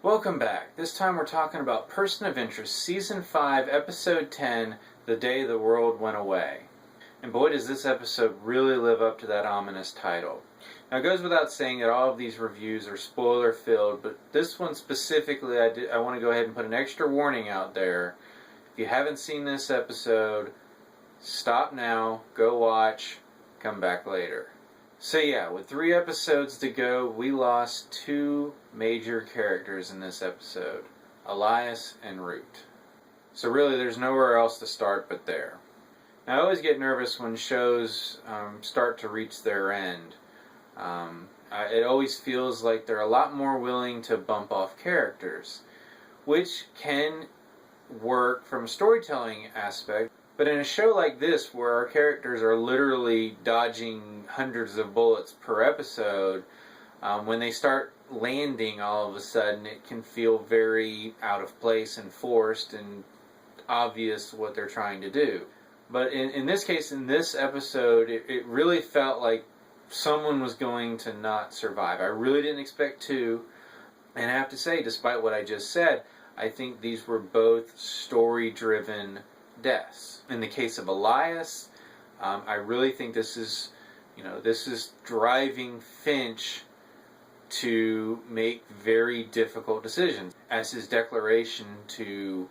Welcome back. This time we're talking about Person of Interest, Season 5, Episode 10, The Day the World Went Away. And boy, does this episode really live up to that ominous title. Now, it goes without saying that all of these reviews are spoiler-filled, but this one specifically, I want to go ahead and put an extra warning out there. If you haven't seen this episode, stop now, go watch, come back later. So yeah, with 3 episodes to go, we lost 2 major characters in this episode, Elias and Root. So really, there's nowhere else to start but there. Now, I always get nervous when shows start to reach their end. It always feels like they're a lot more willing to bump off characters, which can work from a storytelling aspect. But in a show like this, where our characters are literally dodging hundreds of bullets per episode, when they start landing all of a sudden, it can feel very out of place and forced and obvious what they're trying to do. But in this case, in this episode, it really felt like someone was going to not survive. I really didn't expect to, and I have to say, despite what I just said, I think these were both story-driven deaths. In the case of Elias, I really think this is driving Finch to make very difficult decisions, as his declaration to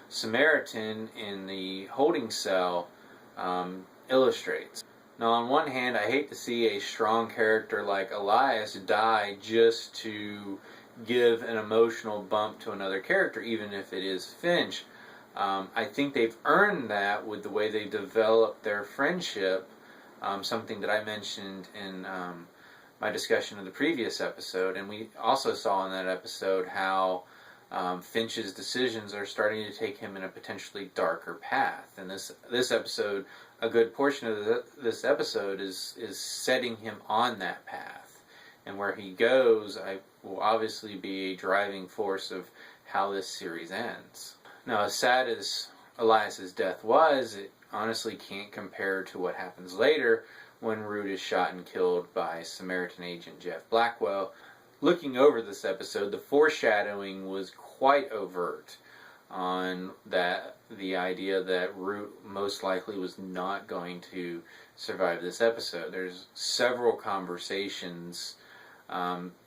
Samaritan in the holding cell illustrates. Now, on one hand, I hate to see a strong character like Elias die just to give an emotional bump to another character, even if it is Finch. I think they've earned that with the way they developed their friendship, something that I mentioned in my discussion of the previous episode, and we also saw in that episode how Finch's decisions are starting to take him in a potentially darker path. And this episode, a good portion of this episode is setting him on that path. And where he goes, will obviously be a driving force of how this series ends. Now, as sad as Elias's death was, it honestly can't compare to what happens later when Root is shot and killed by Samaritan agent Jeff Blackwell. Looking over this episode, the foreshadowing was quite overt on the idea that Root most likely was not going to survive this episode. There's several conversations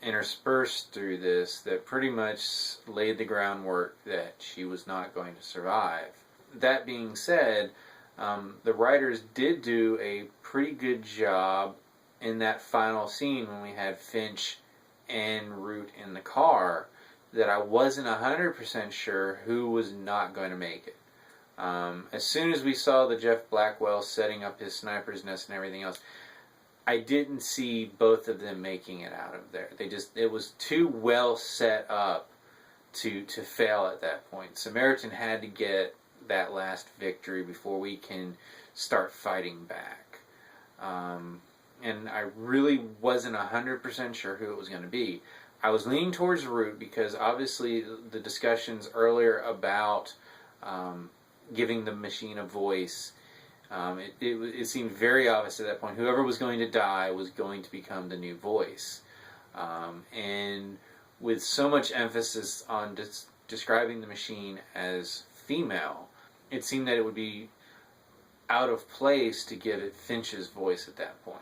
interspersed through this that pretty much laid the groundwork that she was not going to survive. That being said, the writers did do a pretty good job in that final scene when we had Finch and Root in the car, that I wasn't 100% sure who was not going to make it. As soon as we saw the Jeff Blackwell setting up his sniper's nest and everything else, I didn't see both of them making it out of there. It was too well set up to fail at that point. Samaritan had to get that last victory before we can start fighting back. And I really wasn't 100% sure who it was going to be. I was leaning towards Root because obviously the discussions earlier about giving the machine a voice, it seemed very obvious at that point. Whoever was going to die was going to become the new voice. And with so much emphasis on describing the machine as female, it seemed that it would be out of place to give it Finch's voice at that point.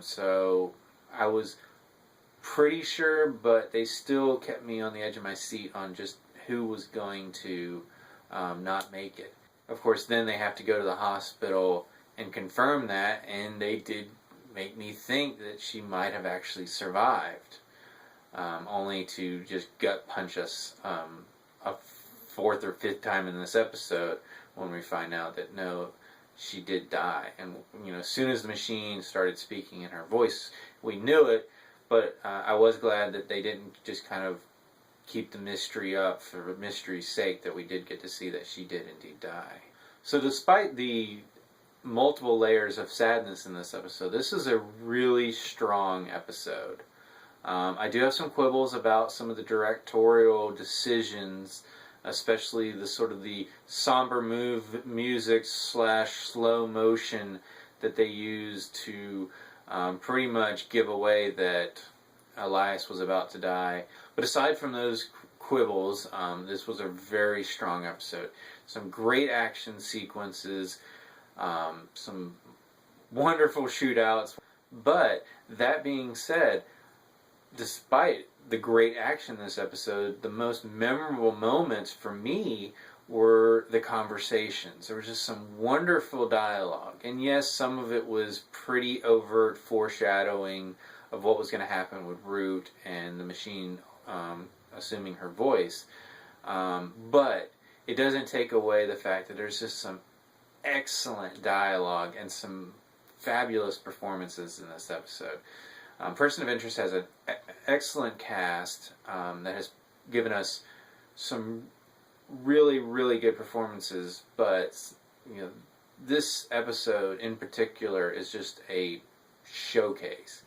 So I was pretty sure, but they still kept me on the edge of my seat on just who was going to not make it. Of course, then they have to go to the hospital and confirm that, and they did make me think that she might have actually survived, only to just gut punch us a 4th or 5th time in this episode when we find out that no, she did die. And as soon as the machine started speaking in her voice, we knew it, but I was glad that they didn't just kind of keep the mystery up for mystery's sake, that we did get to see that she did indeed die. So despite the multiple layers of sadness in this episode, this is a really strong episode. I do have some quibbles about some of the directorial decisions, especially the sort of the somber music / slow motion that they used to pretty much give away that Elias was about to die. But aside from those quibbles, this was a very strong episode. Some great action sequences, some wonderful shootouts. But that being said, despite the great action in this episode, the most memorable moments for me were the conversations. There was just some wonderful dialogue. And yes, some of it was pretty overt foreshadowing of what was going to happen with Root and the machine assuming her voice. But it doesn't take away the fact that there's just some excellent dialogue and some fabulous performances in this episode. Person of Interest has an excellent cast that has given us some really, really good performances, but this episode in particular is just a showcase.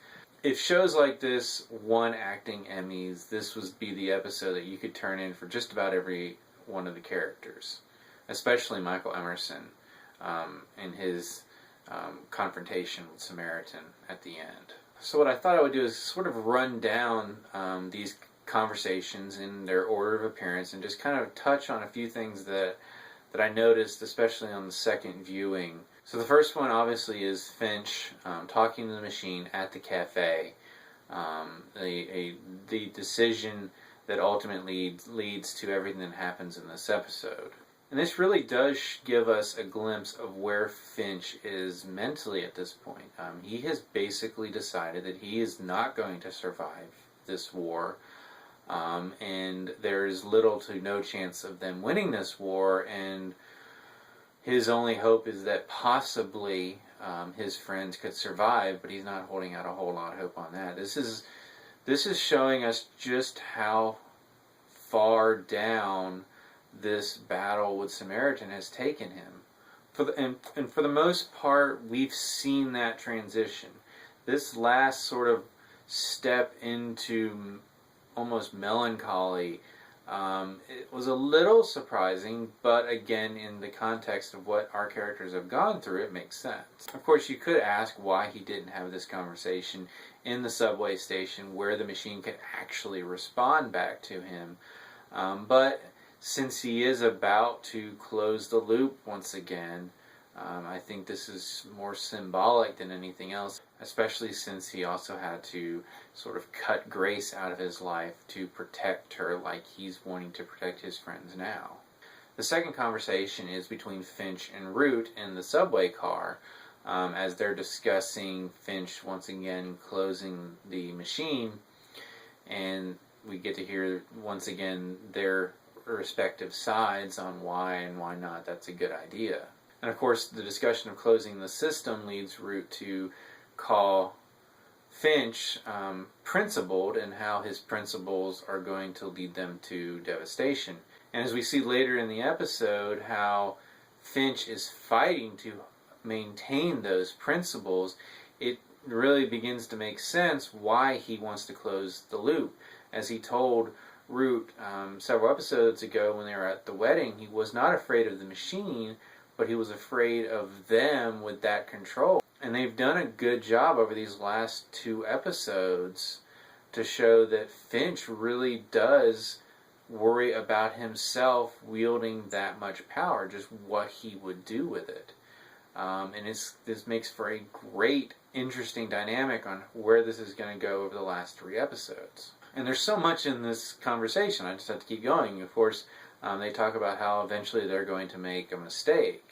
If shows like this won acting Emmys, this would be the episode that you could turn in for just about every one of the characters, especially Michael Emerson in his confrontation with Samaritan at the end. So what I thought I would do is sort of run down these conversations in their order of appearance and just kind of touch on a few things that I noticed, especially on the second viewing. So the first one obviously is Finch talking to the machine at the cafe. The decision that ultimately leads to everything that happens in this episode. And this really does give us a glimpse of where Finch is mentally at this point. He has basically decided that he is not going to survive this war. And there's little to no chance of them winning this war, and his only hope is that possibly his friends could survive, but he's not holding out a whole lot of hope on that. This is showing us just how far down this battle with Samaritan has taken him. And for the most part, we've seen that transition. This last sort of step into almost melancholy, it was a little surprising, but again, in the context of what our characters have gone through, it makes sense. Of course, you could ask why he didn't have this conversation in the subway station where the machine could actually respond back to him. But since he is about to close the loop once again, I think this is more symbolic than anything else, especially since he also had to sort of cut Grace out of his life to protect her like he's wanting to protect his friends now. The second conversation is between Finch and Root in the subway car as they're discussing Finch once again closing the machine, and we get to hear once again their respective sides on why and why not that's a good idea. And of course, the discussion of closing the system leads Root to call Finch principled, and how his principles are going to lead them to devastation. And as we see later in the episode, how Finch is fighting to maintain those principles, it really begins to make sense why he wants to close the loop. As he told Root several episodes ago when they were at the wedding, he was not afraid of the machine, but he was afraid of them with that control. And they've done a good job over these last 2 episodes to show that Finch really does worry about himself wielding that much power, just what he would do with it. And this makes for a great, interesting dynamic on where this is going to go over the last 3 episodes. And there's so much in this conversation, I just have to keep going. Of course, they talk about how eventually they're going to make a mistake.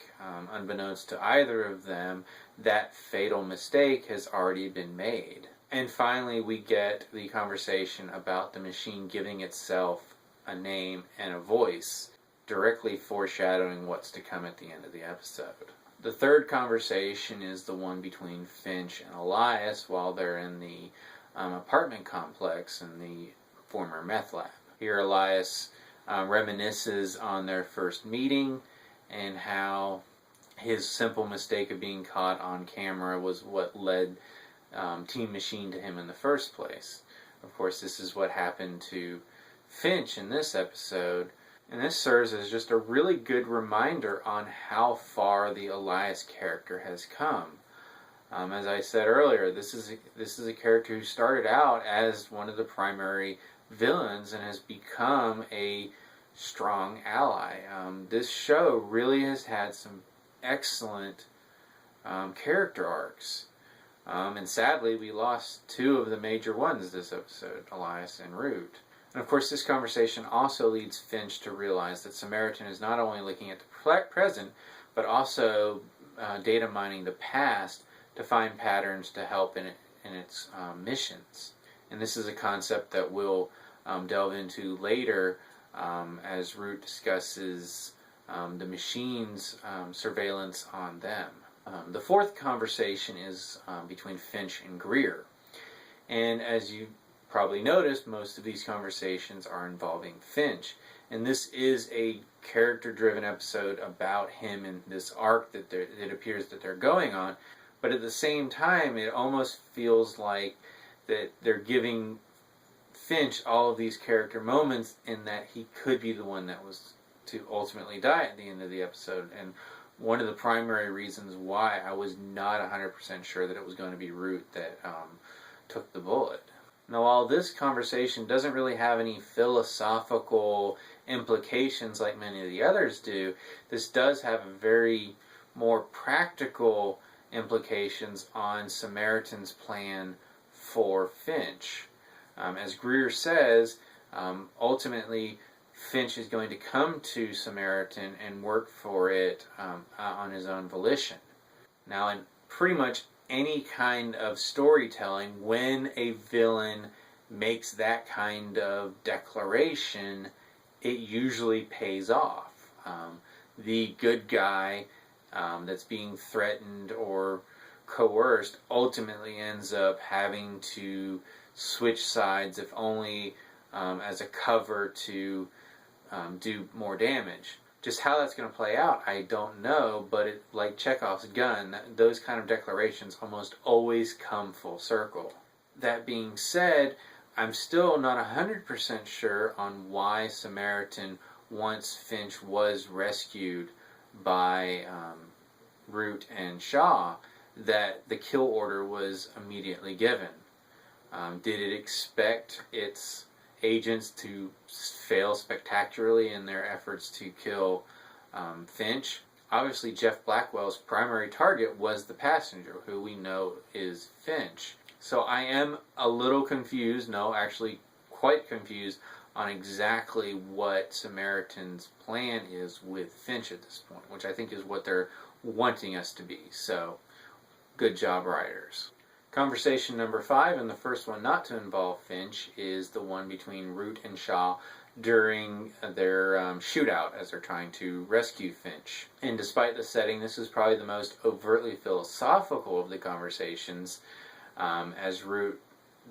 Unbeknownst to either of them, that fatal mistake has already been made. And finally, we get the conversation about the machine giving itself a name and a voice, directly foreshadowing what's to come at the end of the episode. The third conversation is the one between Finch and Elias while they're in the apartment complex in the former meth lab. Here Elias reminisces on their first meeting and how his simple mistake of being caught on camera was what led Team Machine to him in the first place. Of course, this is what happened to Finch in this episode, and this serves as just a really good reminder on how far the Elias character has come. As I said earlier, this is a character who started out as one of the primary villains and has become a strong ally. This show really has had some excellent character arcs. And sadly, we lost two of the major ones this episode, Elias and Root. And of course, this conversation also leads Finch to realize that Samaritan is not only looking at the present, but also data mining the past to find patterns to help in its missions. And this is a concept that we'll delve into later as Root discusses the machine's surveillance on them. The fourth conversation is between Finch and Greer. And as you probably noticed, most of these conversations are involving Finch. And this is a character-driven episode about him and this arc that it appears that they're going on. But at the same time, it almost feels like that they're giving Finch all of these character moments in that he could be the one that was to ultimately die at the end of the episode. And one of the primary reasons why I was not 100% sure that it was going to be Root that took the bullet. Now, while this conversation doesn't really have any philosophical implications like many of the others do, this does have a very more practical implications on Samaritan's plan for Finch. As Greer says, ultimately Finch is going to come to Samaritan and work for it on his own volition. Now, in pretty much any kind of storytelling, when a villain makes that kind of declaration, it usually pays off. The good guy that's being threatened or coerced ultimately ends up having to switch sides, if only as a cover to do more damage. Just how that's going to play out, I don't know, but like Chekhov's gun, those kind of declarations almost always come full circle. That being said, I'm still not 100% sure on why Samaritan, once Finch was rescued by Root and Shaw, that the kill order was immediately given. Did it expect its agents to fail spectacularly in their efforts to kill Finch? Obviously, Jeff Blackwell's primary target was the passenger, who we know is Finch. So I am a little confused, no, actually quite confused, on exactly what Samaritan's plan is with Finch at this point, which I think is what they're wanting us to be. So, good job, writers. Conversation number 5, and the first one not to involve Finch, is the one between Root and Shaw during their shootout as they're trying to rescue Finch. And despite the setting, this is probably the most overtly philosophical of the conversations, as Root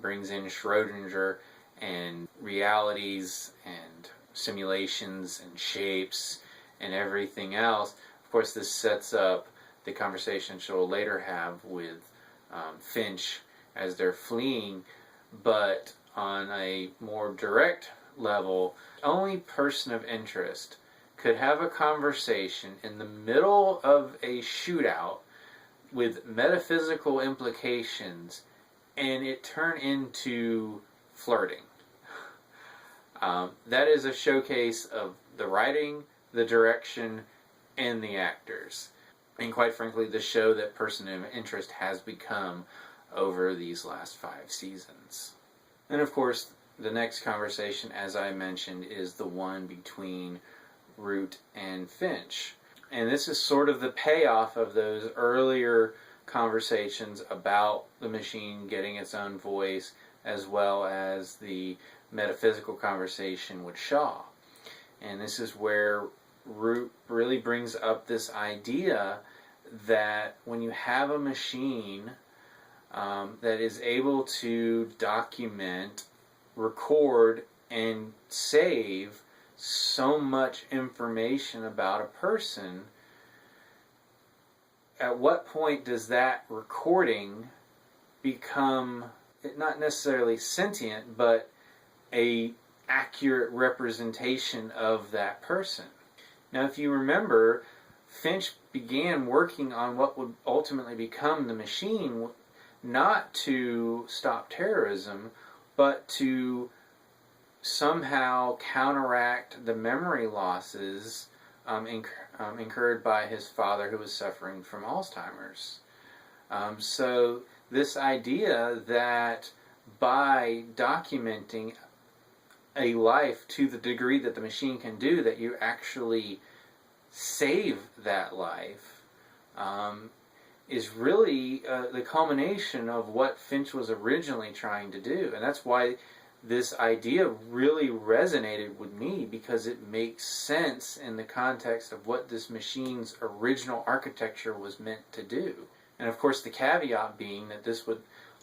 brings in Schrodinger and realities and simulations and shapes and everything else. Of course, this sets up the conversation she'll later have with Finch as they're fleeing, but on a more direct level, only person of interest could have a conversation in the middle of a shootout with metaphysical implications and it turn into flirting. That is a showcase of the writing, the direction, and the actors. And quite frankly, the show that person of interest has become over these last 5 seasons. And of course, the next conversation, as I mentioned, is the one between Root and Finch. And this is sort of the payoff of those earlier conversations about the machine getting its own voice, as well as the metaphysical conversation with Shaw. And this is where Root really brings up this idea that when you have a machine that is able to document, record, and save so much information about a person, at what point does that recording become not necessarily sentient, but a accurate representation of that person? Now, if you remember, Finch began working on what would ultimately become the machine, not to stop terrorism, but to somehow counteract the memory losses incurred by his father, who was suffering from Alzheimer's. So this idea that by documenting a life to the degree that the machine can do, that you actually save that life, is really the culmination of what Finch was originally trying to do. And that's why this idea really resonated with me, because it makes sense in the context of what this machine's original architecture was meant to do. And of course the caveat being that this would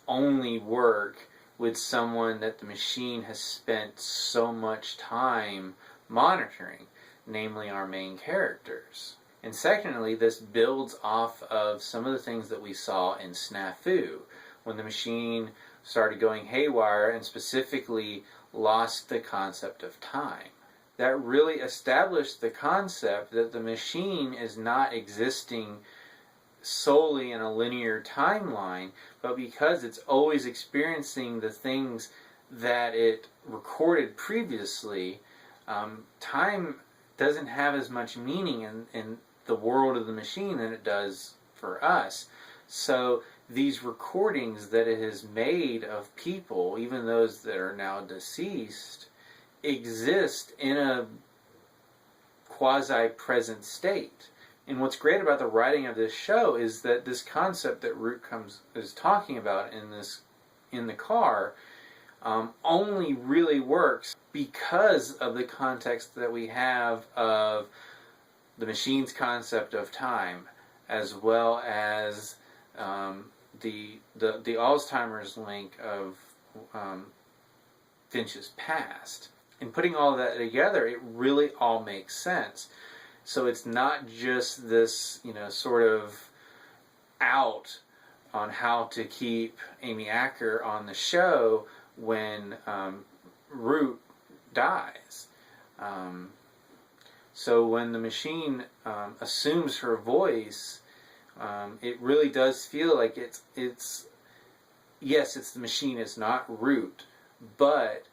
only work with someone that the machine has spent so much time monitoring, namely our main characters. And secondly, this builds off of some of the things that we saw in Snafu, when the machine started going haywire and specifically lost the concept of time. That really established the concept that the machine is not existing solely in a linear timeline, but because it's always experiencing the things that it recorded previously, time doesn't have as much meaning in the world of the machine than it does for us. So these recordings that it has made of people, even those that are now deceased, exist in a quasi-present state. And what's great about the writing of this show is that this concept that Root is talking about in the car only really works because of the context that we have of the machine's concept of time, as well as the Alzheimer's link of Finch's past. And putting all of that together, it really all makes sense. So it's not just this, sort of out on how to keep Amy Acker on the show when Root dies. So when the machine assumes her voice, it really does feel like it's the machine, it's not Root, but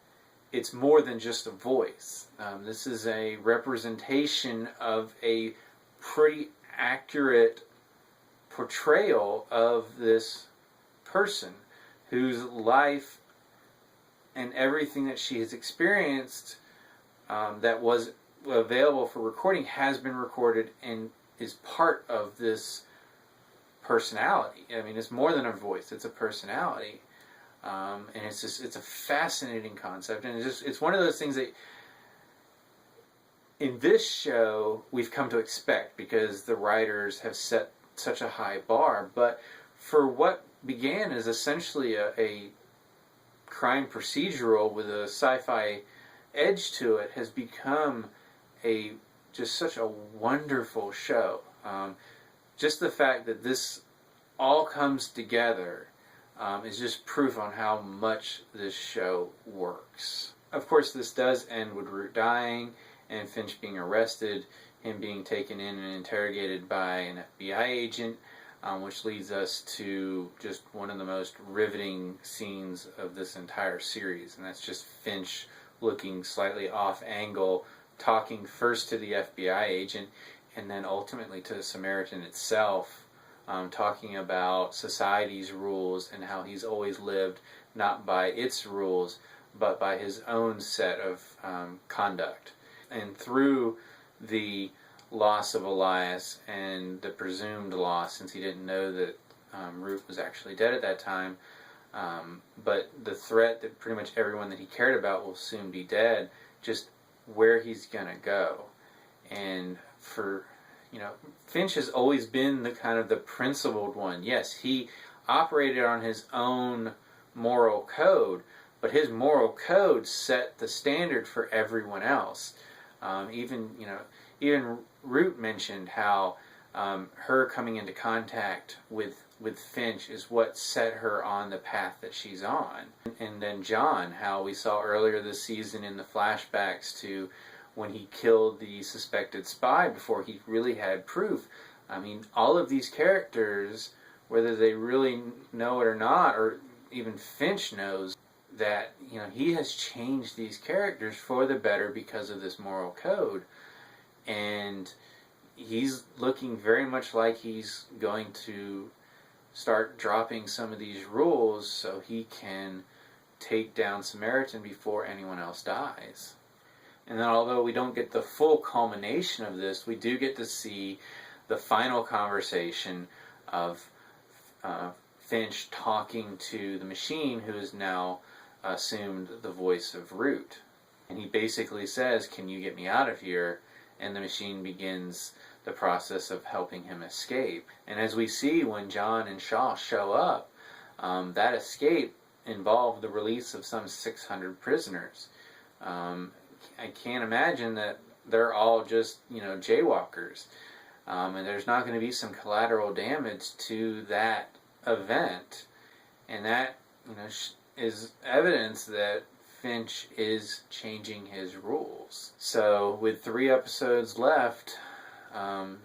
it's more than just a voice. This is a representation of a pretty accurate portrayal of this person whose life and everything that she has experienced that was available for recording has been recorded and is part of this personality. I mean, it's more than a voice, it's a personality. And it's a fascinating concept, and it's one of those things that in this show we've come to expect because the writers have set such a high bar. But for what began as essentially a crime procedural with a sci-fi edge to it has become just such a wonderful show. Just the fact that this all comes together is just proof on how much this show works. Of course, this does end with Root dying and Finch being arrested, him being taken in and interrogated by an FBI agent, which leads us to just one of the most riveting scenes of this entire series, and that's just Finch looking slightly off angle, talking first to the FBI agent and then ultimately to the Samaritan itself, talking about society's rules and how he's always lived not by its rules but by his own set of conduct. And through the loss of Elias and the presumed loss, since he didn't know that Root was actually dead at that time, but the threat that pretty much everyone that he cared about will soon be dead, just where he's going to go. And for Finch has always been the principled one. Yes, he operated on his own moral code, but his moral code set the standard for everyone else. Even Root mentioned how her coming into contact with Finch is what set her on the path that she's on. And then John, how we saw earlier this season in the flashbacks to when he killed the suspected spy before he really had proof. I mean, all of these characters, whether they really know it or not, or even Finch knows, that, you know, he has changed these characters for the better because of this moral code. And he's looking very much like he's going to start dropping some of these rules so he can take down Samaritan before anyone else dies. And then although we don't get the full culmination of this, we do get to see the final conversation of Finch talking to the machine, who has now assumed the voice of Root. And he basically says, "Can you get me out of here?" And the machine begins the process of helping him escape. And as we see when John and Shaw show up, that escape involved the release of some 600 prisoners. I can't imagine that they're all just, you know, jaywalkers. And there's not going to be some collateral damage to that event. And that, you know, is evidence that Finch is changing his rules. So with 3 episodes left,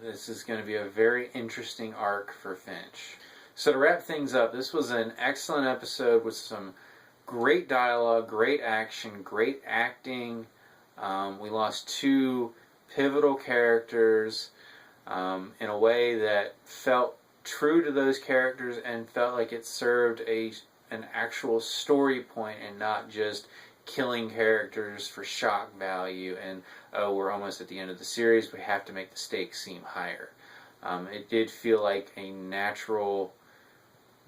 this is going to be a very interesting arc for Finch. So to wrap things up, this was an excellent episode with some great dialogue, great action, great acting. We lost 2 pivotal characters in a way that felt true to those characters and felt like it served an actual story point and not just killing characters for shock value and, oh, we're almost at the end of the series, we have to make the stakes seem higher. It did feel like a natural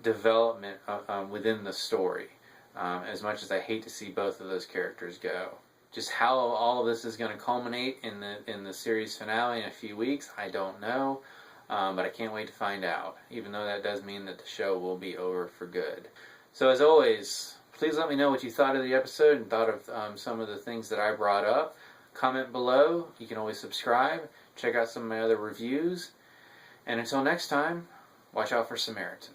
development within the story, as much as I hate to see both of those characters go. Just how all of this is going to culminate in the series finale in a few weeks, I don't know, but I can't wait to find out, even though that does mean that the show will be over for good. So as always, please let me know what you thought of the episode and thought of some of the things that I brought up. Comment below. You can always subscribe. Check out some of my other reviews. And until next time, watch out for Samaritan.